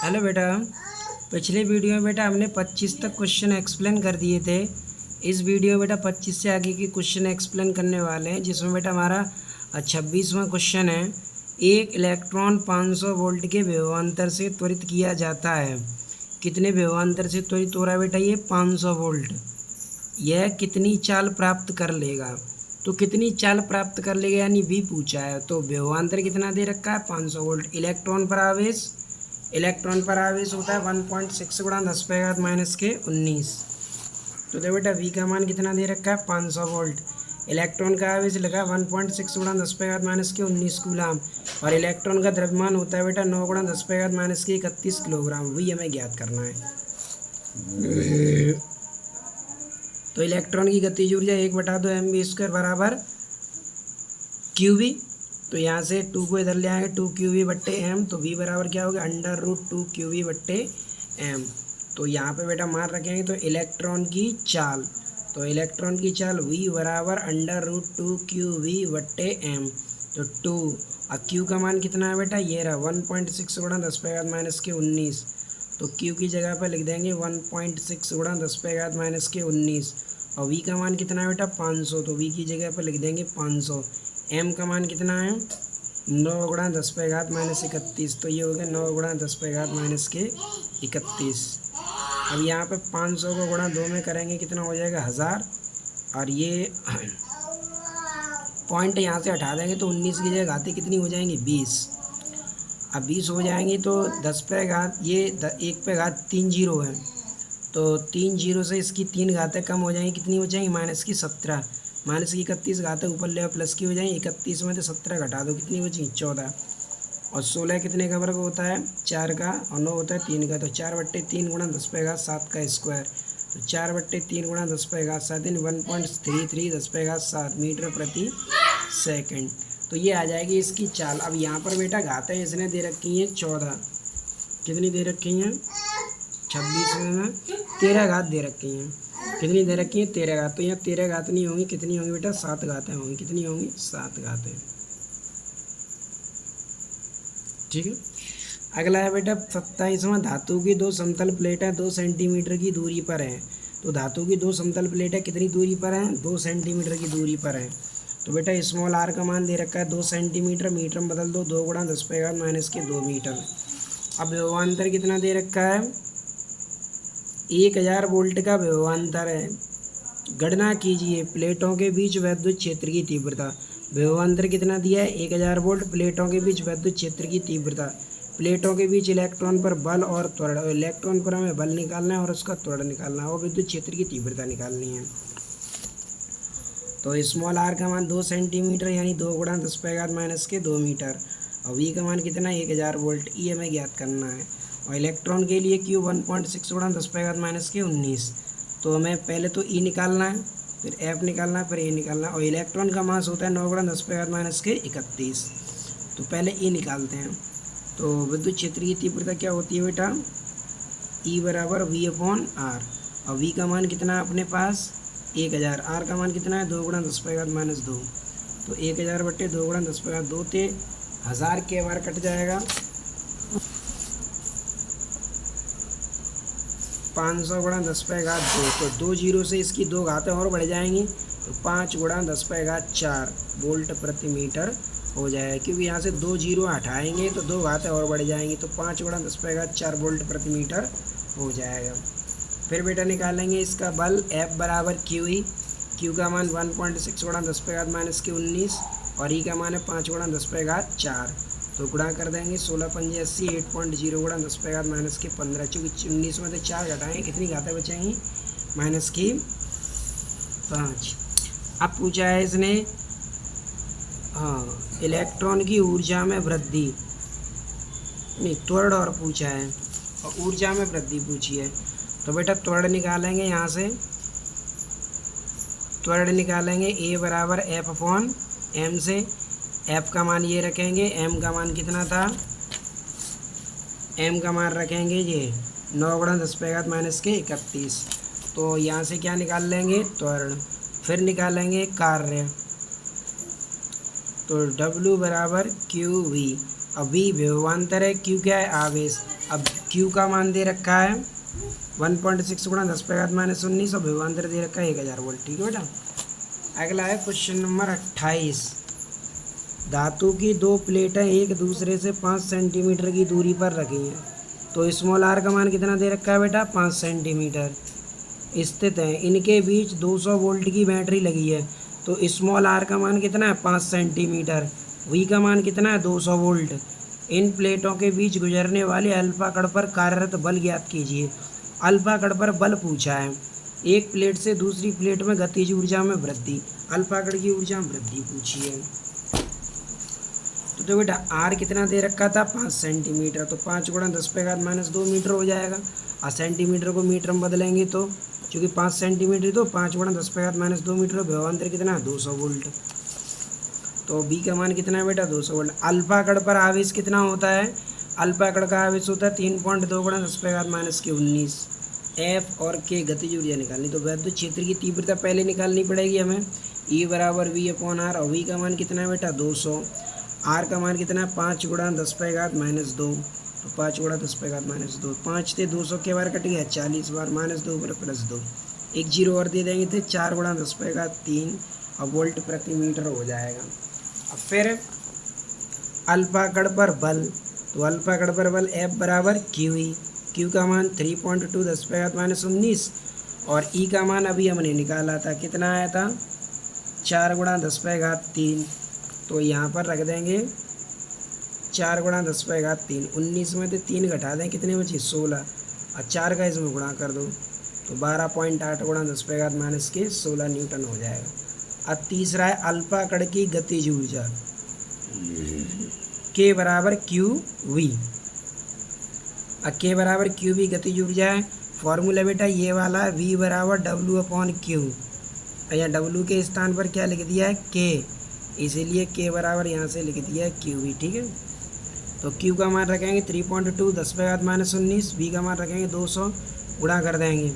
Hello बेटा। पिछले video में बेटा हमने 25 तक क्वेश्चन एक्सप्लेन कर दिए थे। इस वीडियो में बेटा 25 से आगे की क्वेश्चन एक्सप्लेन करने वाले हैं, जिसमें बेटा हमारा 26वां क्वेश्चन है। एक इलेक्ट्रॉन 500 वोल्ट के विभवांतर से त्वरित किया जाता है। कितने विभवांतर से त्वरित हो रहा है बेटा? ये 500 वोल्ट। यह कितनी चाल प्राप्त कर लेगा? तो कितनी चाल प्राप्त कर लेगा यानी V पूछा है। तो विभवांतर कितना दे रखा है? 500 वोल्ट। इलेक्ट्रॉन पर आवेश होता है 1.6 गुणा 10⁻⁻⁻⁰। तो देखो बेटा V का मान कितना दे रखा है? 500 वोल्ट। इलेक्ट्रॉन का आवेश लगा 1.6 गुणा 10⁻⁻⁻⁰ कूलाम। और इलेक्ट्रॉन का द्रव्यमान होता है बेटा 9 गुणा 10⁻⁻31 किलोग्राम। वही हमें ज्ञात करना है। तो इलेक्ट्रॉन की गतिज ऊर्जा 1/2 mv² QV। तो यहाँ से 2 को इधर ले आएंगे, 2 QV/m। तो V बराबर क्या होगा? √2 QV/m। तो यहाँ पे बेटा मान रखेंगे तो इलेक्ट्रॉन की चाल, V बराबर √2 QV/m। तो 2 और Q का मान कितना है बेटा? ये रहा 1.6 गुणा 10⁻⁻19। तो Q की जगह पर लिख देंगे 1.6 गुणा 10⁻⁻19। और V का मान कितना है बेटा? 500। तो V की जगह पर लिख देंगे 500। M का मान कितना है? 9 गुणा 10⁻⁻31। तो ये हो गया 9 गुणा 10⁻⁻31। अब यहाँ पे 500 को गुणा 2 में करेंगे, कितना हो जाएगा? 1000। और ये पॉइंट यहाँ से हटा देंगे तो 19 की जगह घातें कितनी हो जाएंगी? 20। अब 20 हो जाएंगी तो 10 पे घात, ये 1 पे घात 3 जीरो है, तो 3 जीरो से इसकी 3 घातें कम हो जाएंगी। कितनी हो जाएंगी? -17। -31 घातें ऊपर ले प्लस की हो जाएंगी। 31 में से 17 घटा दो, कितनी बची? 14। और 16 कितने का वर्ग होता है? 4 का। और 9 होता है 3 का। तो 4/3 गुणा 10⁻7 का स्क्वायर। तो 4/3 गुणा 10⁻7 यानी 1.33 10⁻7 मीटर प्रति सेकंड। तो ये आ जाएगी इसकी चाल। अब यहाँ पर बेटा घातें इसने दे रखी हैं 14। कितनी दे रखी हैं? 26 में 13 घात दे रखी हैं। कितनी दे रखी है? 13 घात। तो यहाँ 13 घात नहीं होंगी, कितनी होंगी बेटा? 7 घातें होंगी। कितनी होंगी? 7 घातें। ठीक है। अगला है बेटा 27वां। धातु की 2 समतल प्लेटें 2 सेंटीमीटर की दूरी पर हैं। तो धातु की 2 समतल प्लेटें कितनी दूरी पर हैं? 2 सेंटीमीटर की दूरी पर हैं। तो बेटा स्मॉल r का मान दे रखा है 2 सेंटीमीटर। मीटर में बदल दो, 2 गुणा 10⁻⁻2 मीटर। अब विभवांतर कितना दे रखा है? 1000 वोल्ट का विभवांतर है। गणना कीजिए प्लेटों के बीच वैद्युत क्षेत्र की तीव्रता। विभवांतर कितना दिया है? 1000 वोल्ट। प्लेटों के बीच वैद्युत क्षेत्र की तीव्रता। प्लेटों के बीच इलेक्ट्रॉन पर बल और त्वरण। इलेक्ट्रॉन पर हमें बल निकालना है और उसका त्वरण निकालना है और विद्युत क्षेत्र की तीव्रता निकालनी है। तो स्मॉल r का मान 2 सेंटीमीटर यानी 2 गुणा 10⁻⁻2 मीटर। और V का मान कितना? 1000 वोल्ट। E हमें ज्ञात करना है। और इलेक्ट्रॉन के लिए Q 1.6 गुणा 10⁻⁻19। तो हमें पहले तो E निकालना है, फिर F निकालना है, फिर A निकालना है। और इलेक्ट्रॉन का मास होता है 9 गुणा 10⁻⁻31। तो पहले E निकालते हैं। तो विद्युत क्षेत्र की तीव्रता क्या होती है बेटा? E बराबर V/R। और V का मान कितना है अपने पास? 1000। R का मान कितना है? 2 गुणा 10⁻⁻2। तो 1000/2 गुणा 10⁻2 थे 1000 के बार कट जाएगा। 500 गुणा 10⁻2। तो 2 जीरो से इसकी 2 घातें और बढ़ जाएंगी। तो 5 गुणा 10⁻4 वोल्ट प्रति मीटर हो जाएगा। क्योंकि यहाँ से 2 जीरो हटाएंगे तो 2 घातें और बढ़ जाएंगी। तो 5 गुणा 10⁻4 वोल्ट प्रति मीटर हो जाएगा। फिर बेटा निकालेंगे इसका बल। F बराबर QE। Q का मान 1.6 गुणा 10⁻⁻19 और E का मान है 5 गुणा 10⁻4। तो गुणा कर देंगे 16 पंजे 80, 8.0 गुणा 10⁻⁻15। चूँकि 19 में से 4 घटाएंगे, कितनी घातें बचेंगी? -5। अब पूछा है इसने इलेक्ट्रॉन की ऊर्जा में वृद्धि, नहीं त्वरण और पूछा है, और ऊर्जा में वृद्धि पूछी है। तो बेटा त्वरण निकालेंगे। यहाँ से त्वरण निकालेंगे A बराबर F/m से। F का मान ये रखेंगे। M का मान कितना था? M का मान रखेंगे ये 9 गुणा 10⁻⁻31। तो यहाँ से क्या निकाल लेंगे? त्वरण। फिर निकालेंगे कार्य। तो W बराबर QV। अब v विभवांतर है, q क्या है, आवेश। अब q का मान दे रखा है 1.6 गुणा 10⁻−19 और विभवांतर दे रखा है 1000 वोल्ट। ठीक है बेटा। अगला है क्वेश्चन नंबर 28। धातु की दो प्लेटें एक दूसरे से 5 सेंटीमीटर की दूरी पर रखी हैं, तो स्मॉल आर का मान कितना दे रखा है बेटा, 5 सेंटीमीटर स्थित है। इनके बीच 200 वोल्ट की बैटरी लगी है, तो स्मॉल आर का मान कितना है, 5 सेंटीमीटर। वी का मान कितना है, 200 वोल्ट। इन प्लेटों के बीच गुजरने वाले अल्फा कण पर कार्यरत बल ज्ञात कीजिए। अल्फा कण पर बल पूछा है। एक प्लेट से दूसरी प्लेट में गतिज ऊर्जा में वृद्धि, अल्फा कण की ऊर्जा में वृद्धि पूछी है। तो बेटा आर कितना दे रखा था, 5 सेंटीमीटर, तो 5 गुणा 10⁻−2 मीटर हो जाएगा। और सेंटीमीटर को मीटर में बदलेंगे तो चूँकि 5 सेंटीमीटर तो 5 गुणा 10⁻−2 मीटर, विभवांतर कितना है, 200 वोल्ट। तो बी का मान कितना है बेटा, 200 वोल्ट। अल्फा कण पर आवेश कितना होता है, अल्फा कण का आवेश होता है 3.2 गुणा 10⁻−19। एफ और के गतिज ऊर्जा निकालनी, तो वैद्युत क्षेत्र की तीव्रता पहले निकालनी पड़ेगी हमें। ई बराबर V/R, और वी का मान कितना है बेटा, 200। आर का मान कितना है, 5 गुणा 10⁻−2, तो 5 गुणा 10⁻−2, 5 से 200 के बार कट गया, 40 बार, -2 पर +2, एक जीरो और दे देंगे थे, 4 गुणा 10⁻3 और वोल्ट प्रति मीटर हो जाएगा। अब फिर अल्फा कण पर बल, तो अल्फा कण पर बल F बराबर QE, Q का मान 3.2 10⁻−19 और E का मान अभी हमने निकाला था, कितना आया था, 4 गुणा 10⁻3, तो यहाँ पर रख देंगे 4 गुणा 10⁻3, 19 में से 3 घटा दें, कितने बचे, 16, और 4 का इसमें गुणा कर दो तो 12.8 गुणा 10⁻16 न्यूटन हो जाएगा। अब तीसरा है अल्फा कण की गतिज ऊर्जा, के बराबर QV। अब के बराबर QV गतिज ऊर्जा है, फॉर्मूला बेटा ये वाला है, V बराबर W/Q, या W के स्थान पर क्या लिख दिया है, K, इसीलिए के बराबर यहाँ से लिख दिया है QV। ठीक है, तो Q का मान रखेंगे 3.2 10⁻−19, V का मान रखेंगे 200, गुणा कर देंगे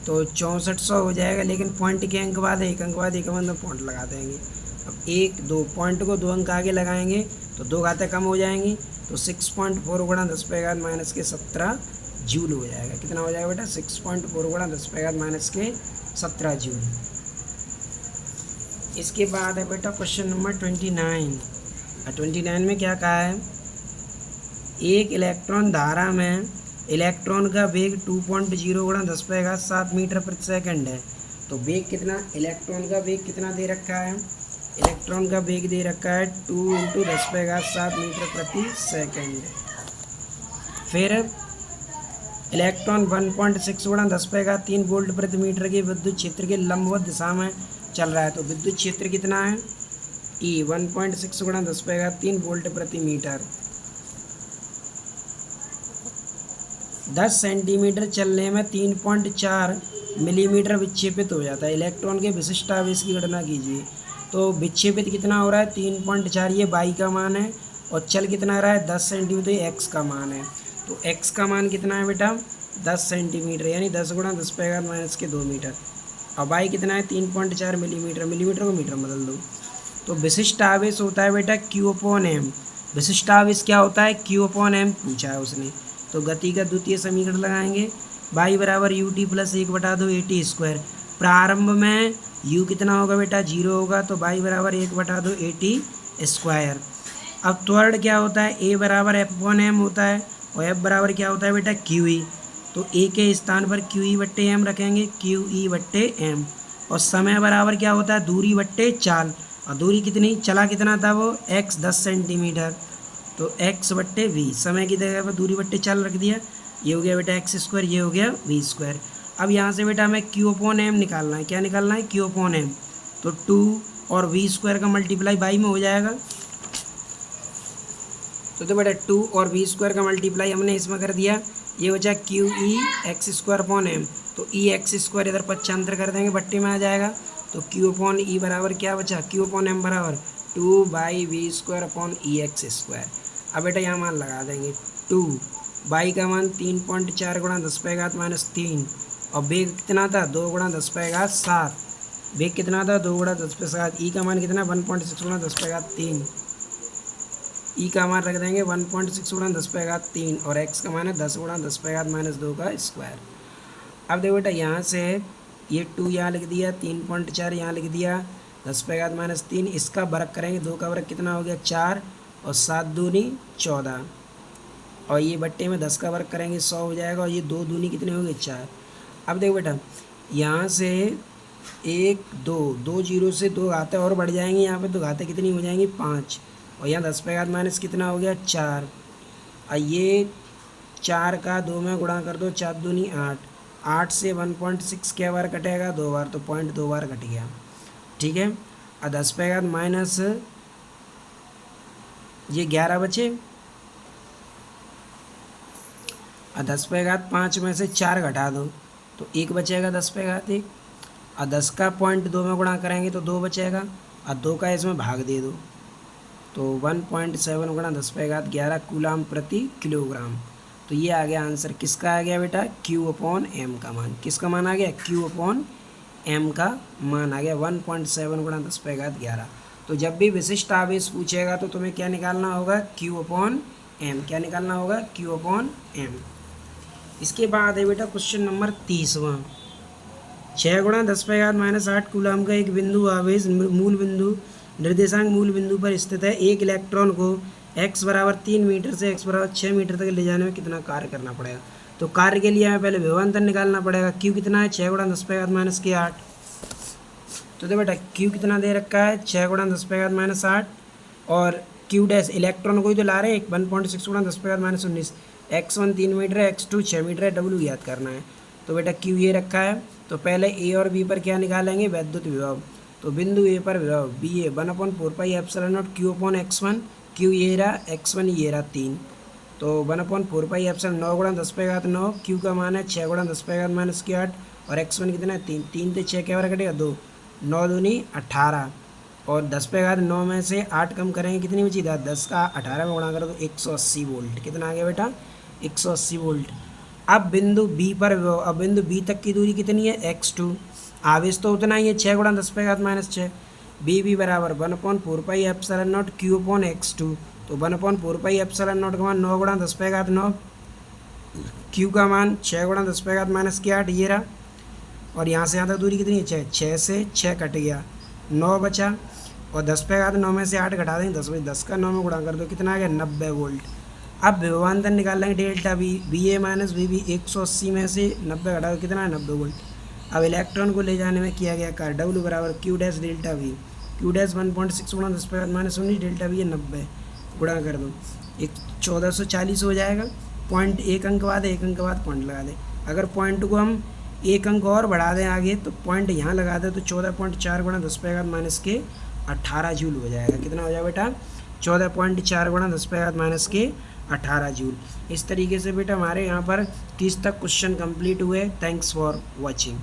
तो 6400 हो जाएगा। लेकिन पॉइंट के अंक बाद एक अंक बाद एक अंक पॉइंट लगा देंगे। अब 1 2 पॉइंट को 2 अंक आगे लगाएंगे तो 2 घातें कम हो जाएंगी, तो 6.4 गुणा 10⁻−17 जूल हो जाएगा। कितना हो जाएगा बेटा, 6.4 गुणा 10⁻−17 जूल। इसके बाद है बेटा क्वेश्चन नंबर 29। 29 में क्या कहा है, एक इलेक्ट्रॉन धारा में इलेक्ट्रॉन का वेग 2.0 गुणा 10⁻7 मीटर प्रति सेकंड है। तो वेग कितना, इलेक्ट्रॉन का वेग कितना दे रखा है, इलेक्ट्रॉन का वेग दे रखा है 2 × 10⁻7 मीटर प्रति सेकंड। फिर इलेक्ट्रॉन 1.6 गुणा 10⁻3 वोल्ट प्रति मीटर के विद्युत क्षेत्र के लंबवत दिशा में चल रहा है। तो विद्युत क्षेत्र कितना है, E 1.6 गुणा 10⁻3 वोल्ट प्रति मीटर। 10 सेंटीमीटर चलने में 3.4 मिलीमीटर विक्षेपित हो जाता है। इलेक्ट्रॉन के विशिष्ट आवेश की गणना कीजिए। तो विक्षेपित कितना हो रहा है, 3.4, ये y का मान है, और चल कितना रहा है, 10 सेंटीमीटर, ये x का मान है। तो x का मान कितना है बेटा, 10 सेंटीमीटर, यानी 10 गुणा 10⁻2 मीटर, और y कितना है, 3.4 मिलीमीटर, मिलीमीटर को मीटर में बदल दो। तो विशिष्ट आवेश होता है बेटा Q/m। विशिष्ट आवेश क्या होता है, Q/m पूछा है उसने। तो गति का द्वितीय समीकरण लगाएंगे, y बराबर ut + 1/2 at²। प्रारंभ में u कितना होगा बेटा, 0 होगा, तो y बराबर 1/2 at²। अब त्वरण क्या होता है, a बराबर F/m होता है, और f बराबर क्या होता है बेटा, QE। तो a के स्थान पर QE/m रखेंगे, QE/m। और समय बराबर क्या होता है, दूरी बट्टे चाल, और दूरी कितनी, चला कितना था वो, x 10 सेंटीमीटर, तो x/v, समय की जगह पर दूरी बट्टे चाल रख दिया, ये हो गया बेटा x², ये हो गया v²। अब यहाँ से बेटा हमें Q/m निकालना है। क्या निकालना है, Q/m। तो 2 और v² का मल्टीप्लाई बाई में हो जाएगा। तो बेटा 2 और v² का मल्टीप्लाई हमने इसमें कर दिया, ये बचा QE x²/m। तो EX² इधर पक्षांतर कर देंगे, बट्टे में आ जाएगा। तो Q/E बराबर क्या बचा, Q/m बराबर 2/v²/EX²। अब बेटा यहाँ मान लगा देंगे, 2 y का मान 3.4 गुणा 10⁻−3, और वेग कितना था, 2 गुणा 10⁻7। वेग कितना था, 2 गुणा 10⁻7। ई का मान कितना, 1.6 गुणा 10⁻3। ई का मान रख देंगे 1.6 गुणा 10 पे घात 3 और एक्स का मान है 10 गुणा 10 पे घात -2 का स्क्वायर। अब देखो बेटा यहाँ से ये 2 यहाँ लिख दिया, 3.4 यहाँ लिख दिया, 10 पे घात -3, इसका वर्ग करेंगे, 2 का वर्ग कितना हो गया 4 और 7 दूनी 14 और ये बट्टे में 10 का वर्ग करेंगे 100 हो जाएगा और ये 2 दूनी कितने हो गए 4। अब देखो बेटा यहाँ से 1 2 2 जीरो से 2 घातें और बढ़ जाएंगी, यहाँ पे तो घातें कितनी हो जाएंगी 5 और यहाँ 10 पे घात माइनस कितना हो गया 4 और ये 4 का 2 में गुणा कर दो, 4 दूनी 8, 8 से 1.6 क्या बार कटेगा 2 बार, तो 0.2 बार कट गया। ठीक है, और 10 पे घात माइनस ये 11 बचे और 10 पे घात 5 में से 4 घटा दो तो 1 बचेगा 10 पे घात 1 और 10 का 0.2 में गुणा करेंगे तो 2 बचेगा और 2 का इसमें भाग दे दो तो 1.7 गुणा 10 पे घात 11 कूलाम प्रति किलोग्राम। तो ये आ गया आंसर, किसका आ गया बेटा Q/m का मान। किसका मान आ गया Q/m का मान आ गया 1.7 गुणा 10 पे घात 11। तो जब भी विशिष्ट आवेश पूछेगा तो तुम्हें क्या निकालना होगा Q/m, क्या निकालना होगा Q/m। इसके बाद है बेटा क्वेश्चन नंबर 30वां। 6 गुणा 10 पे घात -8 कूलाम का एक बिंदु आवेश मूल बिंदु निर्देशांक मूल बिंदु पर स्थित है। एक इलेक्ट्रॉन को x बराबर 3 मीटर से x बराबर 6 मीटर तक ले जाने में कितना कार्य करना पड़ेगा। तो कार्य के लिए हमें पहले विभवांतर निकालना पड़ेगा। Q कितना है 6 गुणा 10 पे घात -8। तो देखो बेटा Q कितना दे रखा है 6 गुणा 10 पे घात -8 और Q डैश इलेक्ट्रॉन को ही तो ला रहे हैं 1.6 गुणा 10 पे घात -19। x1 3 मीटर है, x2 6 मीटर है, W याद करना है। तो बेटा Q ये रखा है, तो पहले A और B पर क्या निकालेंगे वैद्युत विभव। तो बिंदु A पर विभव BA 1/4πε0 Q/x1, Q ये रहा, x1 ये रहा 3, तो 1/4πε 9 गुणा 10 पे घात 9, Q का मान है 6 गुणा 10 पे घात -8 और x1 कितना है 3, 3 से 6 क्या बार कटेगा 2, 9 दूनी 18 और 10 पे घात 9 में से 8 कम करेंगे कितनी बची 10 का 18 में गुणा करो तो 180 वोल्ट। कितना आ गया बेटा 180 वोल्ट। अब बिंदु B पर विभव, अब बिंदु B तक की दूरी कितनी है x2, आवेश तो उतना ही है 6 गुणा 10 पे घात -6, BB बराबर 1/4πε0 Q/x2, तो 1/4πε0 का मान 9 गुणा 10 पे घात 9, Q का मान 6 गुणा 10 पे घात -8 ये रहा और यहाँ से यहाँ तक दूरी कितनी है 6 से 6 कट गया 9 बचा और 10 पे घात 9 में से 8 घटा देंगे 10 बजे 10 का 9 में गुणा कर दो कितना आ गया 90 वोल्ट। अब विभवांतर निकाल लेंगे delta B, BA minus BB 180 में से 90 घटा दो कितना है 90 वोल्ट। अब इलेक्ट्रॉन को ले जाने में किया गया कार्य W बराबर Q dash delta V, Q dash 1.6 गुणा 10 पे घात -19 डेल्टा V है 90 गुणा कर दो 1440 हो जाएगा। पॉइंट एक अंक बाद पॉइंट लगा दें। अगर पॉइंट को हम एक अंक और बढ़ा दें आगे तो पॉइंट यहाँ लगा दें तो 14.4 गुणा 10 पे घात -18 जूल हो जाएगा। कितना हो जाएगा बेटा 14.4 गुणा 10 पे घात -18 जूल। इस तरीके से बेटा हमारे यहाँ पर 30 तक क्वेश्चन कंप्लीट हुए। Thanks for watching.